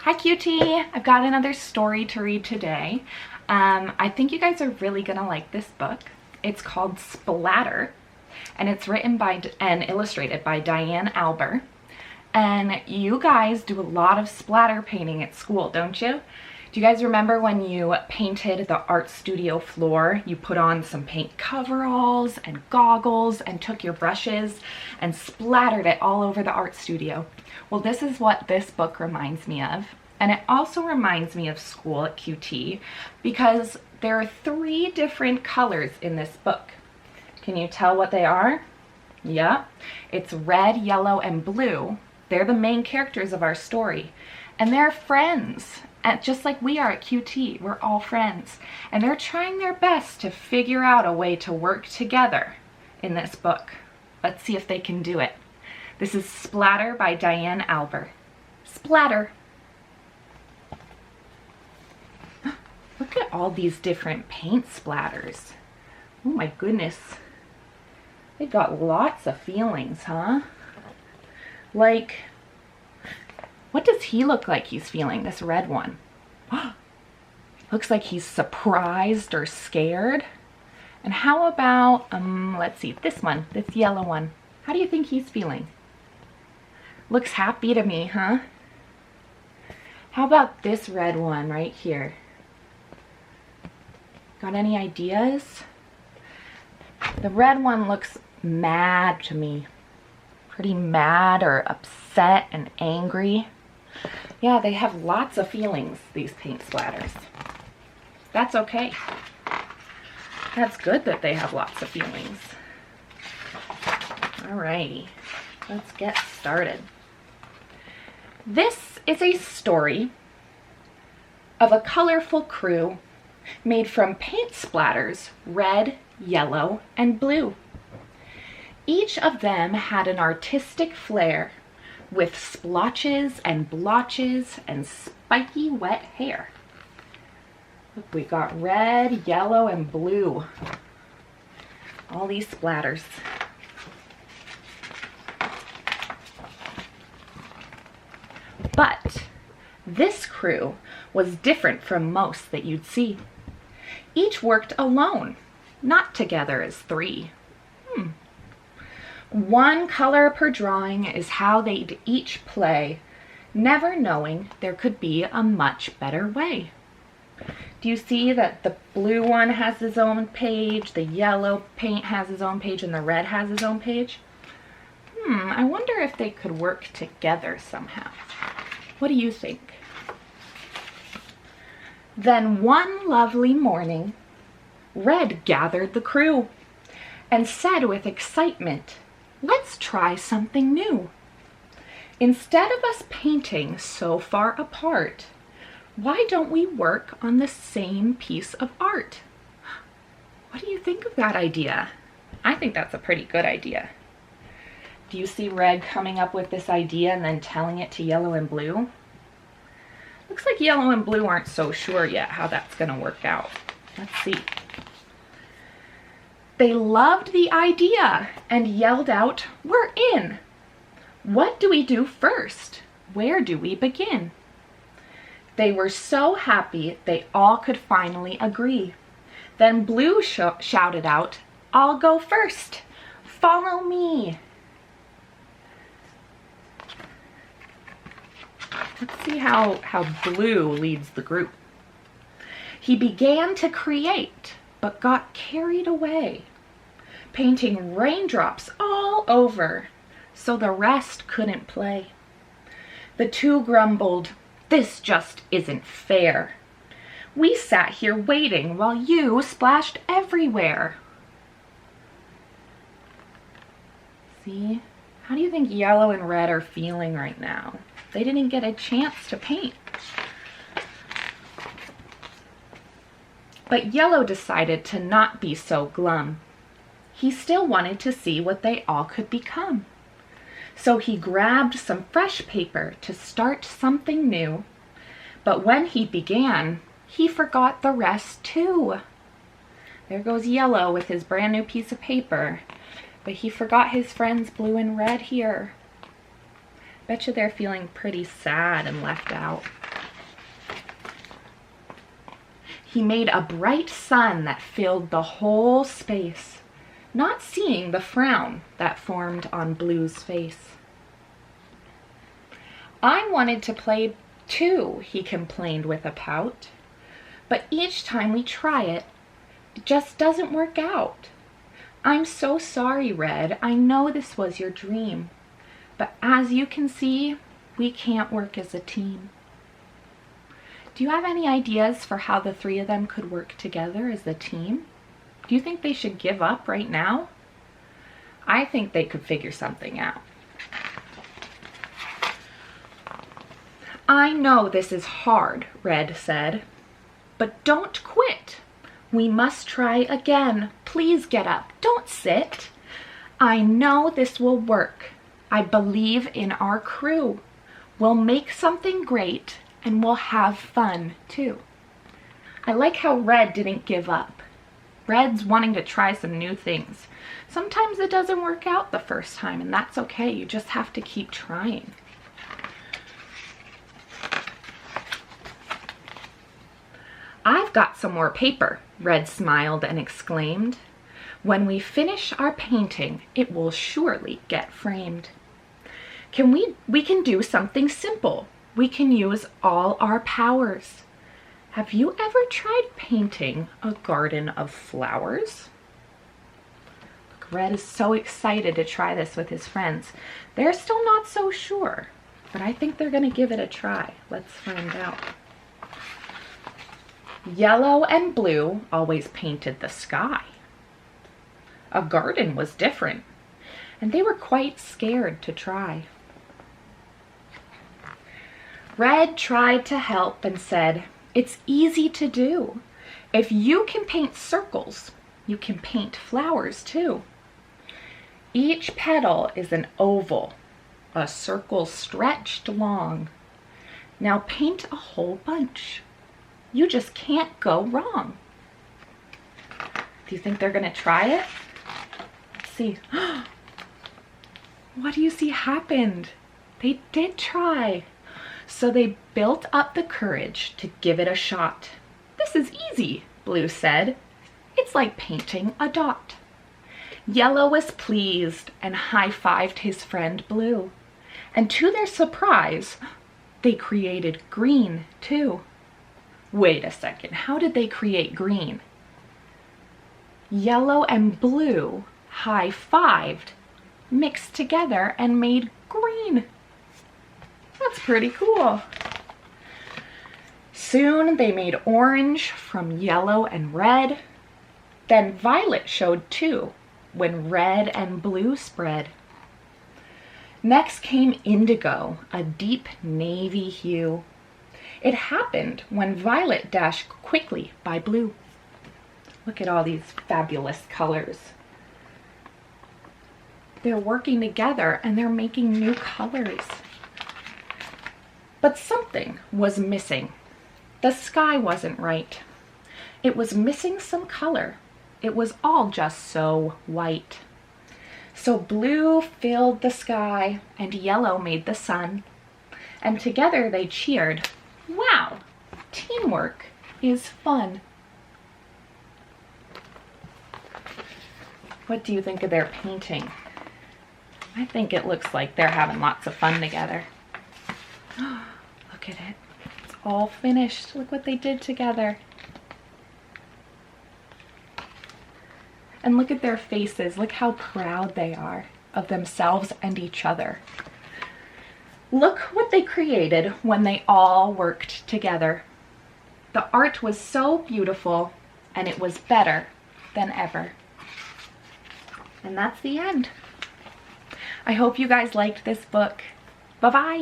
Hi cutie! I've got another story to read today. I think you guys are really gonna like this book. It's called Splatter, and it's written by and illustrated by Diane Alber. And you guys do a lot of splatter painting at school, don't you? Do you guys remember when you painted the art studio floor? You put on some paint coveralls and goggles and took your brushes and splattered it all over the art studio. Well, this is what this book reminds me of. And it also reminds me of school at QT because there are 3 different colors in this book. Can you tell what they are? Yeah, it's red, yellow, and blue. They're the main characters of our story. And they're friends. And just like we are at QT, we're all friends. And they're trying their best to figure out a way to work together in this book. Let's see if they can do it. This is Splatter by Diane Alber. Splatter. Look at all these different paint splatters. Oh my goodness. They've got lots of feelings, huh? Like, what does he look like he's feeling, this red one? Looks like he's surprised or scared. And how about, let's see, this one, this yellow one. How do you think he's feeling? Looks happy to me, huh? How about this red one right here? Got any ideas? The red one looks mad to me. Pretty mad or upset and angry. Yeah, they have lots of feelings, these paint splatters. That's okay. That's good that they have lots of feelings. Alrighty, let's get started. This is a story of a colorful crew made from paint splatters, red, yellow, and blue. Each of them had an artistic flair with splotches and blotches and spiky wet hair. Look, we got red, yellow, and blue. All these splatters. But this crew was different from most that you'd see. Each worked alone, not together as 3. One color per drawing is how they'd each play, never knowing there could be a much better way. Do you see that the blue one has his own page, the yellow paint has his own page, and the red has his own page? I wonder if they could work together somehow. What do you think? Then one lovely morning, Red gathered the crew and said with excitement, "Let's try something new. Instead of us painting so far apart, why don't we work on the same piece of art?" What do you think of that idea? I think that's a pretty good idea. Do you see Red coming up with this idea and then telling it to yellow and blue? Looks like yellow and blue aren't so sure yet how that's going to work out. Let's see. They loved the idea and yelled out, "We're in! What do we do first? Where do we begin?" They were so happy they all could finally agree. Then Blue shouted out, "I'll go first. Follow me." Let's see how Blue leads the group. He began to create, but got carried away, painting raindrops all over, so the rest couldn't play. The 2 grumbled, "This just isn't fair. We sat here waiting while you splashed everywhere." See? How do you think yellow and red are feeling right now? They didn't get a chance to paint. But yellow decided to not be so glum. He still wanted to see what they all could become. So he grabbed some fresh paper to start something new. But when he began, he forgot the rest too. There goes yellow with his brand new piece of paper. But he forgot his friends blue and red here. Bet you they're feeling pretty sad and left out. He made a bright sun that filled the whole space, not seeing the frown that formed on Blue's face. I wanted to play too, he complained with a pout, but each time we try it, it just doesn't work out. I'm so sorry, Red. I know this was your dream, but as you can see, we can't work as a team. Do you have any ideas for how the three of them could work together as a team? Do you think they should give up right now? I think they could figure something out. I know this is hard, Red said, but don't quit. We must try again. Please get up. Don't sit. I know this will work. I believe in our crew. We'll make something great and we'll have fun too. I like how Red didn't give up. Red's wanting to try some new things. Sometimes it doesn't work out the first time, and that's okay. You just have to keep trying. I've got some more paper, Red smiled and exclaimed. When we finish our painting, it will surely get framed. We can do something simple. We can use all our powers. Have you ever tried painting a garden of flowers? Look, Red is so excited to try this with his friends. They're still not so sure, but I think they're going to give it a try. Let's find out. Yellow and Blue always painted the sky. A garden was different, and they were quite scared to try. Red tried to help and said, "It's easy to do. If you can paint circles, you can paint flowers too. Each petal is an oval, a circle stretched long. Now paint a whole bunch. You just can't go wrong." Do you think they're going to try it? Let's see. What do you see happened? They did try. So they built up the courage to give it a shot. "This is easy," Blue said. "It's like painting a dot." Yellow was pleased and high-fived his friend Blue. And to their surprise, they created green too. Wait a second, how did they create green? Yellow and Blue high-fived, mixed together and made green. That's pretty cool. Soon they made orange from yellow and red. Then violet showed too, when red and blue spread. Next came indigo, a deep navy hue. It happened when violet dashed quickly by blue. Look at all these fabulous colors. They're working together and they're making new colors. But something was missing. The sky wasn't right. It was missing some color. It was all just so white. So blue filled the sky and yellow made the sun. And together they cheered, "Wow, teamwork is fun." What do you think of their painting? I think it looks like they're having lots of fun together. Look at it. It's all finished. Look what they did together. And look at their faces. Look how proud they are of themselves and each other. Look what they created when they all worked together. The art was so beautiful and it was better than ever. And that's the end. I hope you guys liked this book. Bye-bye.